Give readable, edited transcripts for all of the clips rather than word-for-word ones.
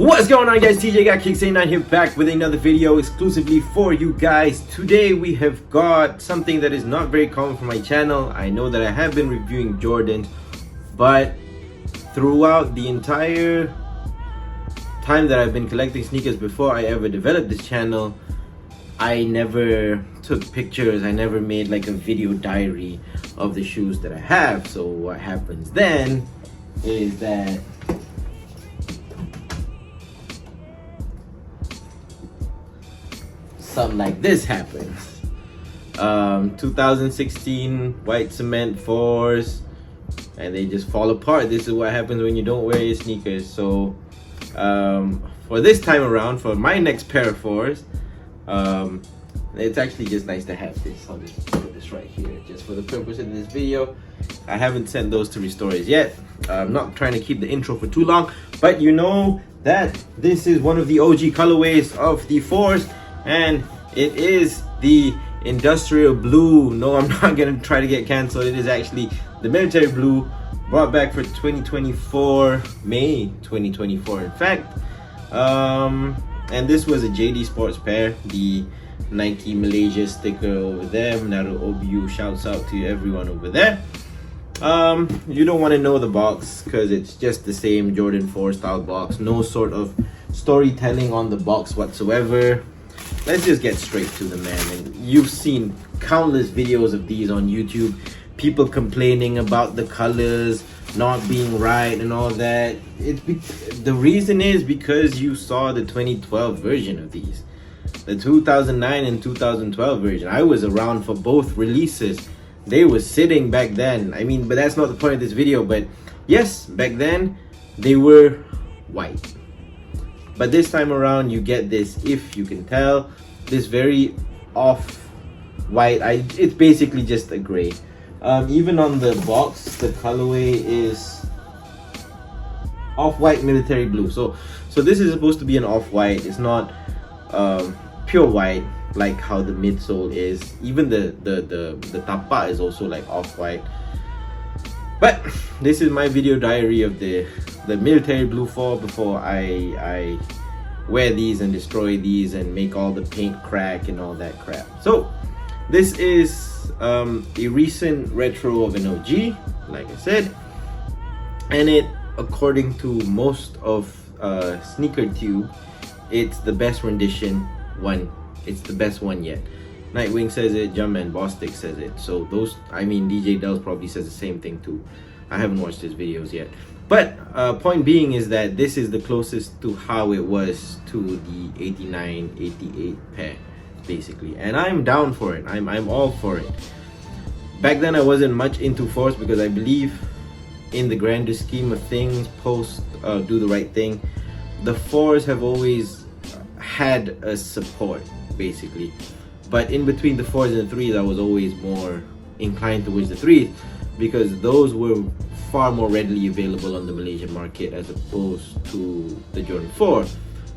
What's going on, guys? TJ got Kicks 89 here, back with another video exclusively for you guys. Today we have got something that is not very common for my channel. I know that I have been reviewing Jordans, but throughout the entire time that I've been collecting sneakers before I ever developed this channel, I never took pictures. I never made like a video diary of the shoes that I have. So what happens then is that something like this happens. 2016 white cement 4s, and they just fall apart. This is what happens when you don't wear your sneakers. So for this time around, for my next pair of 4s, it's actually just nice to have this. I'll just put this right here just for the purpose of this video. I haven't sent those to restorers yet. I'm not trying to keep the intro for too long, but you know that this is one of the OG colorways of the 4s, and it is the industrial blue. No, I'm not gonna try to get canceled. It is actually the military blue, brought back for 2024, May 2024 in fact. And this was a JD Sports pair, the Nike Malaysia sticker over there. Naru Obu, shouts out to everyone over there. You don't want to know the box because it's just the same Jordan 4 style box. No sort of storytelling on the box whatsoever. Let's just get straight to the man. And you've seen countless videos of these on YouTube. People complaining about the colors not being right and all that. The reason is because you saw the 2012 version of these. The 2009 and 2012 version. I was around for both releases. They were sitting back then. I mean, but that's not the point of this video. But yes, back then they were white. But this time around, you get this, if you can tell, this very off-white. It's basically just a gray. Even on the box, the colorway is off-white military blue. So this is supposed to be an off-white. It's not pure white like how the midsole is. Even the tapa is also like off-white. But this is my video diary of the military blue 4 before I wear these and destroy these and make all the paint crack and all that crap. So this is a recent retro of an OG, like I said, and it, according to most of Sneaker Tube, it's the best rendition one. It's the best one yet. Nightwing says it, Jumpman Bostic says it. So those, I mean, DJ Dells probably says the same thing too. I haven't watched his videos yet. But point being is that this is the closest to how it was to the 89, 88 pair, basically. And I'm down for it. I'm all for it. Back then I wasn't much into 4s because I believe in the grander scheme of things, post Do the Right Thing, the 4s have always had a support, basically. But in between the 4s and the 3s, I was always more inclined towards the 3s because those were far more readily available on the Malaysian market as opposed to the Jordan 4,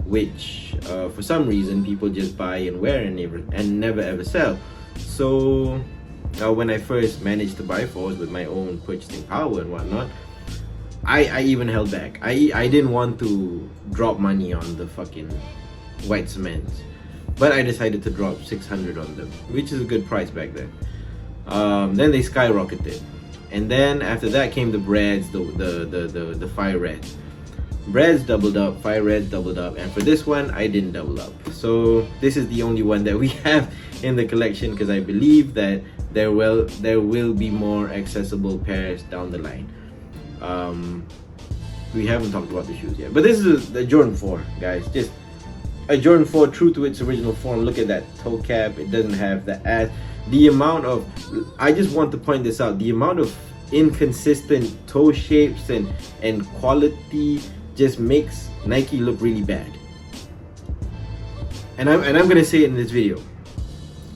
which for some reason people just buy and wear and never ever sell. So when I first managed to buy 4s with my own purchasing power and whatnot, I even held back. I didn't want to drop money on the fucking white cements, but I decided to drop 600 on them, which is a good price back then. Then they skyrocketed, and then after that came the breads, the fire reds. Breads doubled up, fire reds doubled up, and for this one I didn't double up. So this is the only one that we have in the collection because I believe that there will be more accessible pairs down the line. We haven't talked about the shoes yet, but this is the Jordan 4, guys. Just a Jordan 4 true to its original form. Look at that toe cap. It doesn't have the ass. The amount of, I just want to point this out, the amount of inconsistent toe shapes and quality just makes Nike look really bad. And I'm gonna say it in this video,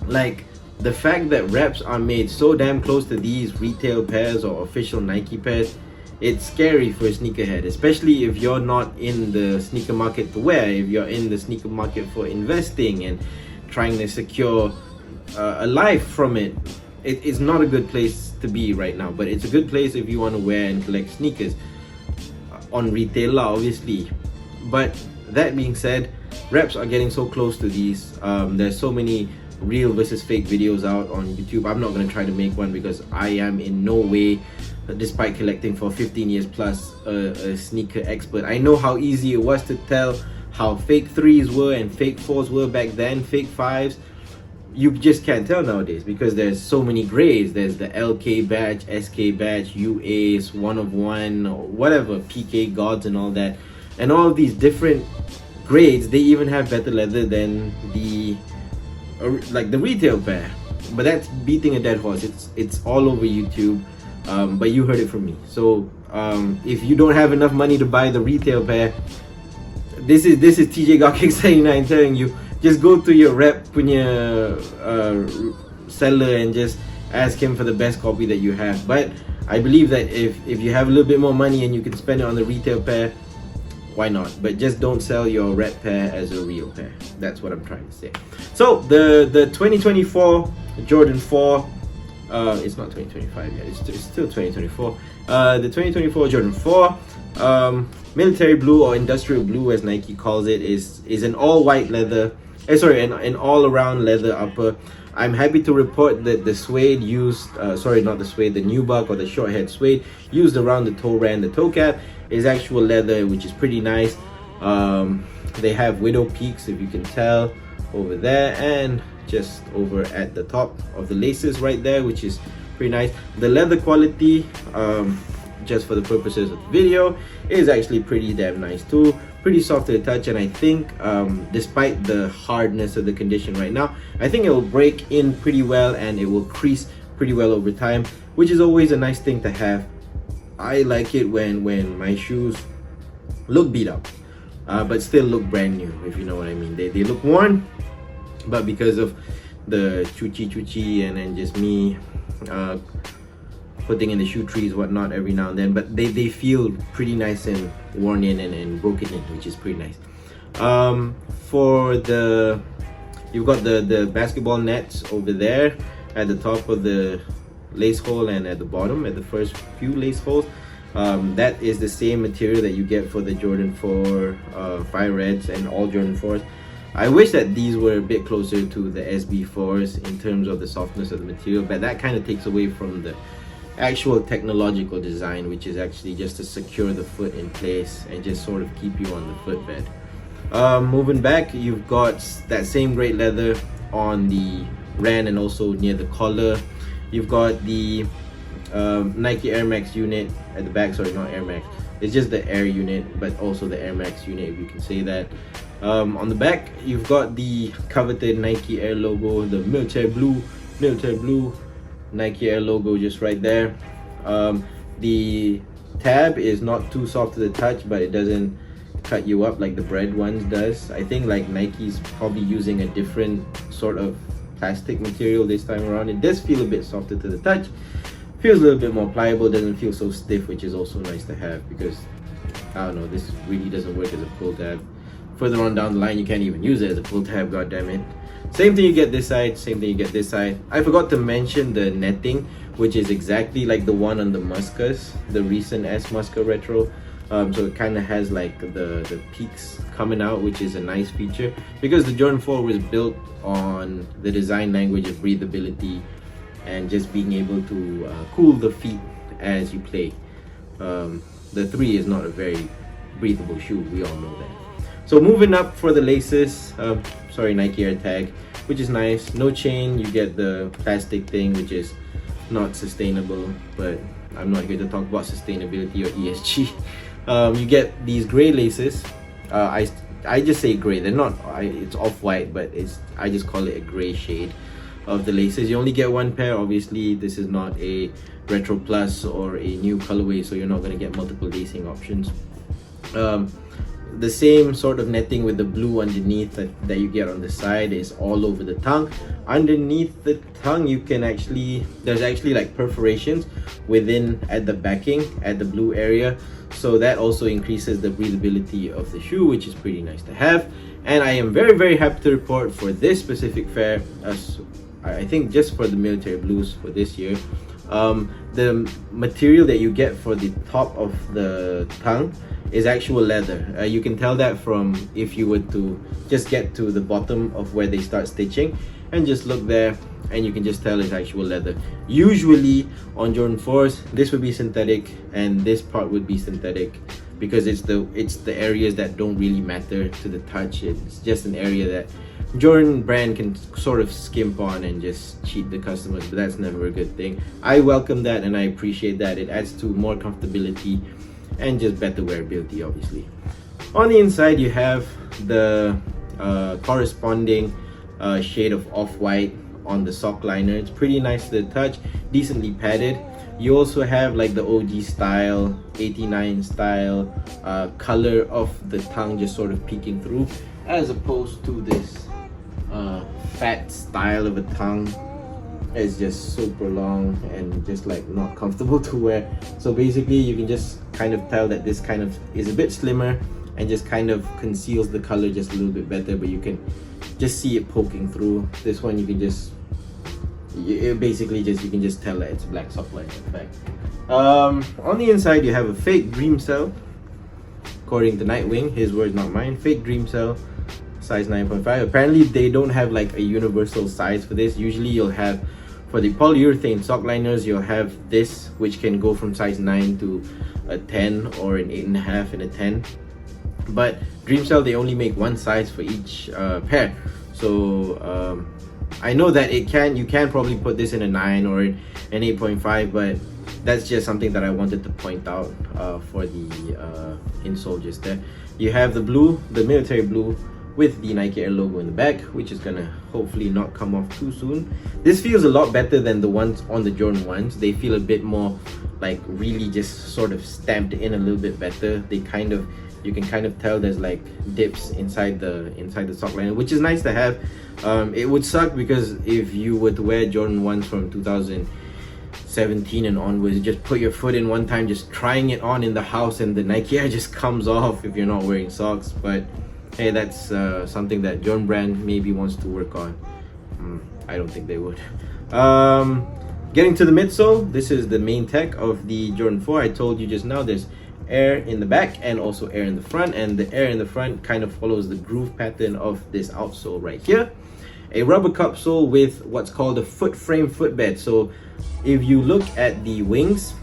like the fact that reps are made so damn close to these retail pairs or official Nike pairs, it's scary for a sneakerhead, especially if you're not in the sneaker market to wear. If you're in the sneaker market for investing and trying to secure a life from it, it's not a good place to be right now. But it's a good place if you want to wear and collect sneakers on retail, obviously. But that being said, reps are getting so close to these. There's so many real versus fake videos out on YouTube. I'm not going to try to make one because I am in no way, despite collecting for 15 years plus, a sneaker expert. I know how easy it was to tell how fake 3s were and fake 4s were back then, fake 5s. You just can't tell nowadays because there's so many grades. There's the LK batch, SK batch, UAs, 1 of 1, or whatever, PK gods and all that. And all of these different grades, they even have better leather than the retail pair. But that's beating a dead horse. It's all over YouTube. But you heard it from me. So if you don't have enough money to buy the retail pair, this is TJ Gawking 79 telling you, just go to your rep punya seller and just ask him for the best copy that you have. But I believe that if you have a little bit more money and you can spend it on the retail pair, why not? But just don't sell your rep pair as a real pair. That's what I'm trying to say. So the 2024 Jordan 4, it's not 2025 yet, it's still 2024. The 2024 Jordan 4, military blue or industrial blue as Nike calls it, is an all white leather, an all around leather upper. I'm happy to report that the suede used, the nubuck or the short head suede used around the toe rand, the toe cap, is actual leather, which is pretty nice. They have widow peaks, if you can tell, over there, and just over at the top of the laces right there, which is pretty nice. The leather quality, just for the purposes of the video, is actually pretty damn nice too. Pretty soft to the touch, and I think despite the hardness of the condition right now, I think it will break in pretty well and it will crease pretty well over time, which is always a nice thing to have. I like it when my shoes look beat up, but still look brand new, if you know what I mean. They look worn, but because of the chuchi and then just me putting in the shoe trees, whatnot, every now and then, but they feel pretty nice and worn in and broken in, which is pretty nice. You've got the basketball nets over there at the top of the lace hole and at the bottom at the first few lace holes. That is the same material that you get for the Jordan 4 Fire Reds and all Jordan 4s. I wish that these were a bit closer to the SB4s in terms of the softness of the material, but that kind of takes away from the actual technological design, which is actually just to secure the foot in place and just sort of keep you on the footbed. Moving back, you've got that same great leather on the rand and also near the collar. You've got the Nike Air Max unit at the back. Sorry, not Air Max, it's just the Air unit, but also the Air Max unit, if you can say that. On the back, you've got the coveted Nike Air logo, the military blue Nike Air logo just right there. The tab is not too soft to the touch, but it doesn't cut you up like the bread ones does. I think like Nike's probably using a different sort of plastic material this time around. It does feel a bit softer to the touch, feels a little bit more pliable, doesn't feel so stiff, which is also nice to have, because I don't know, this really doesn't work as a pull tab. Further on down the line, you can't even use it as a pull tab, god damn it. Same thing you get this side, same thing you get this side. I forgot to mention the netting, which is exactly like the one on the Muskas, the recent S Muska Retro. So it kind of has like the peaks coming out, which is a nice feature, because the Jordan 4 was built on the design language of breathability and just being able to cool the feet as you play. The 3 is not a very breathable shoe, we all know that. So moving up for the laces, Nike Air tag, which is nice. No chain, you get the plastic thing, which is not sustainable, but I'm not here to talk about sustainability or ESG. You get these gray laces. I just say gray, they're not, it's off-white, but I just call it a gray shade of the laces. You only get one pair. Obviously this is not a Retro Plus or a new colorway, so you're not going to get multiple lacing options. The same sort of netting with the blue underneath that you get on the side is all over the tongue. Underneath the tongue, there's actually like perforations within at the backing at the blue area, so that also increases the breathability of the shoe, which is pretty nice to have. And I am very, very happy to report for this specific pair, I think just for the military blues for this year, the material that you get for the top of the tongue is actual leather. You can tell that from if you were to just get to the bottom of where they start stitching and just look there, and you can just tell it's actual leather. Usually on Jordan 4s, this would be synthetic and this part would be synthetic, because it's the areas that don't really matter to the touch. It's just an area that Jordan brand can sort of skimp on and just cheat the customers, but that's never a good thing. I welcome that and I appreciate that. It adds to more comfortability and just better wearability, obviously. On the inside, you have the corresponding shade of off-white on the sock liner. It's pretty nice to the touch, decently padded. You also have like the OG style, 89 style color of the tongue just sort of peeking through, as opposed to this fat style of a tongue. It's just super long and just like not comfortable to wear. So basically you can just kind of tell that this kind of is a bit slimmer and just kind of conceals the color just a little bit better, but you can just see it poking through. This one you can just you can just tell that it's a black sock liner, in fact. On the inside you have a fake dream cell, according to Nightwing, his words not mine. Fake dream cell, size 9.5. Apparently they don't have like a universal size for this. Usually you'll have, for the polyurethane sock liners, you'll have this, which can go from size 9 to a 10 or an 8.5 and a 10. But Dream Cell, they only make one size for each pair. So I know that you can probably put this in a 9 or an 8.5, but that's just something that I wanted to point out for the insole just there. You have the blue, the military blue, with the Nike Air logo in the back, which is gonna hopefully not come off too soon. This feels a lot better than the ones on the Jordan 1s. They feel a bit more like really just sort of stamped in a little bit better. They kind of, you can kind of tell there's like dips inside the sock liner, which is nice to have. It would suck because if you were to wear Jordan 1s from 2017 and onwards, just put your foot in one time, just trying it on in the house, and the Nike Air just comes off if you're not wearing socks. But hey, that's something that Jordan brand maybe wants to work on. I don't think they would. Getting to the midsole, this is the main tech of the Jordan 4. I told you just now there's air in the back and also air in the front, and the air in the front kind of follows the groove pattern of this outsole right here. A rubber cup sole with what's called a foot frame footbed. So if you look at the wings,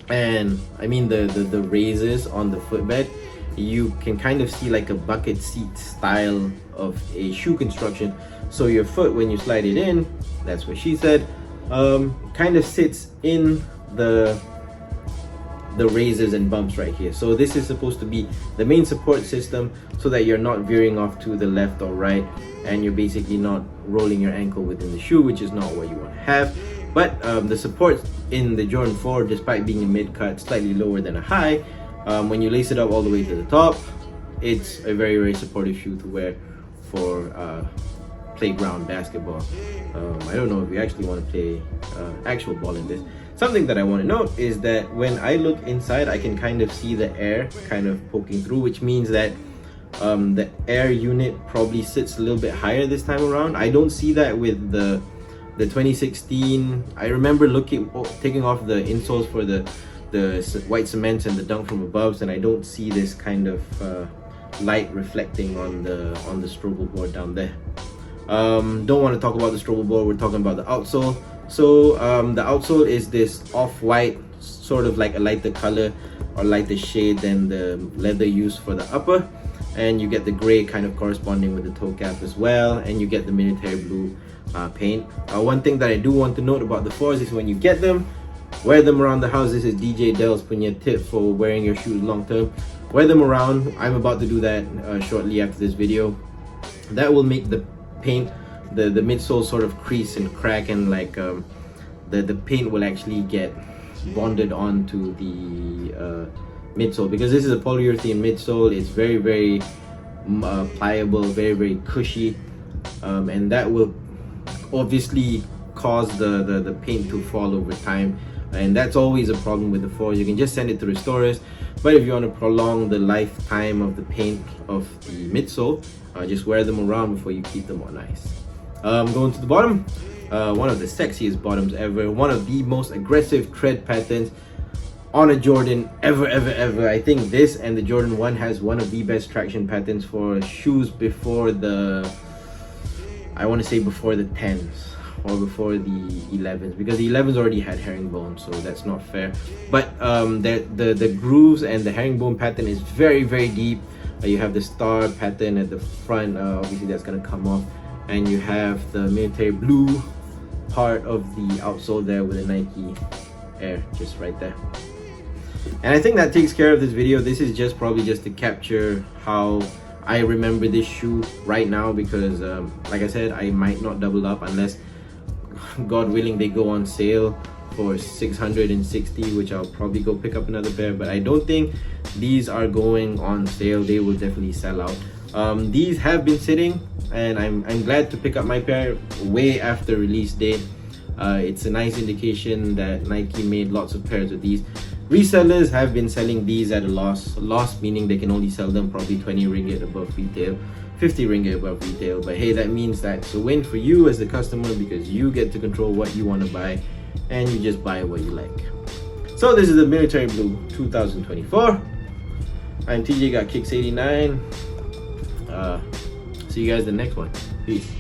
and I mean the raises on the footbed, you can kind of see like a bucket seat style of a shoe construction. So your foot, when you slide it in, that's what she said, kind of sits in the raises and bumps right here. So this is supposed to be the main support system, so that you're not veering off to the left or right, and you're basically not rolling your ankle within the shoe, which is not what you want to have. But the support in the Jordan 4, despite being a mid-cut, slightly lower than a high, when you lace it up all the way to the top, it's a very, very supportive shoe to wear for playground basketball. I don't know if you actually want to play actual ball in this. Something that I want to note is that when I look inside, I can kind of see the air kind of poking through, which means that the air unit probably sits a little bit higher this time around. I don't see that with the 2016. I remember taking off the insoles for the white cements and the dunk from above, and I don't see this kind of light reflecting on the strobo board down there. Don't want to talk about the strobo board, we're talking about the outsole. So the outsole is this off-white, sort of like a lighter color or lighter shade than the leather used for the upper, and you get the gray kind of corresponding with the toe cap as well, and you get the military blue paint. One thing that I do want to note about the 4s is when you get them, wear them around the house. This is DJ Dell's punya tip for wearing your shoes long term. Wear them around. I'm about to do that shortly after this video. That will make the paint, the midsole sort of crease and crack, and like the paint will actually get bonded onto the midsole, because this is a polyurethane midsole. It's very, very pliable, very, very cushy, and that will obviously cause the paint to fall over time, and that's always a problem with the 4s. You can just send it to restorers, but if you want to prolong the lifetime of the paint of the midsole, just wear them around before you keep them on ice. Going to the bottom, one of the sexiest bottoms ever, one of the most aggressive tread patterns. on a Jordan ever. I think this and the Jordan 1 has one of the best traction patterns for shoes before the, I want to say before the 10s or before the 11s, because the 11s already had herringbone, so that's not fair. But the grooves and the herringbone pattern is very deep. You have the star pattern at the front, obviously that's going to come off, and you have the military blue part of the outsole there with a Nike Air just right there. And I think that takes care of this video. This is just probably just to capture how I remember this shoe right now, because like I said, I might not double up unless, God willing, they go on sale for 660, which I'll probably go pick up another pair. But I don't think these are going on sale. They will definitely sell out. These have been sitting, and I'm glad to pick up my pair way after release date. It's a nice indication that Nike made lots of pairs of these. Resellers have been selling these at a loss meaning they can only sell them probably 20 ringgit above retail, 50 ringgit above retail. But hey, that means that it's a win for you as the customer, because you get to control what you want to buy and you just buy what you like. So this is the military blue 2024. I'm TJ, got Kicks 89. See you guys in the next one. Peace.